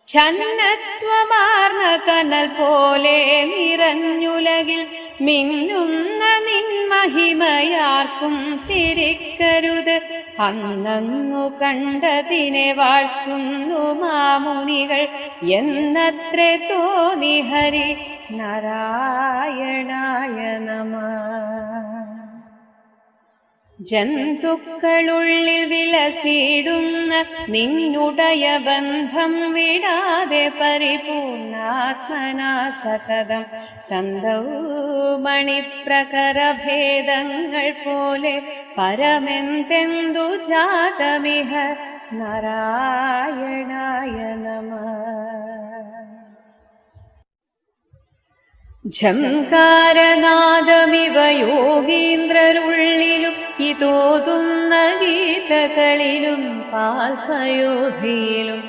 ഛന്നത്വമാർന്ന കനൽ പോലെ നിറഞ്ഞുലകിൽ മിന്നുന്ന നിൻ മഹിമയാർക്കും തിരിക്കരുത്. അന്നു കണ്ടതിനെ വാഴ്ത്തുന്നു മാമുനികൾ എന്നത്രേ തോന്നി ഹരി നാരായണായ നമഃ. ജന്തുക്കളുള്ളിൽ വിലസിടുന്ന നിന്നുടയ ബന്ധം വിടാതെ പരിപൂർണാത്മനാ സതതം തന്തൗ മണിപ്രകരഭേദങ്ങൾ പോലെ പരമെന്തെന്തു ജാതമിഹ നാരായണായ നമഃ. ഝംകാരനാദമിവ യോഗീന്ദ്രരുള്ളിലും ഇതോതുന്ന ഗീതകളിലും പാൽപയോധിയിലും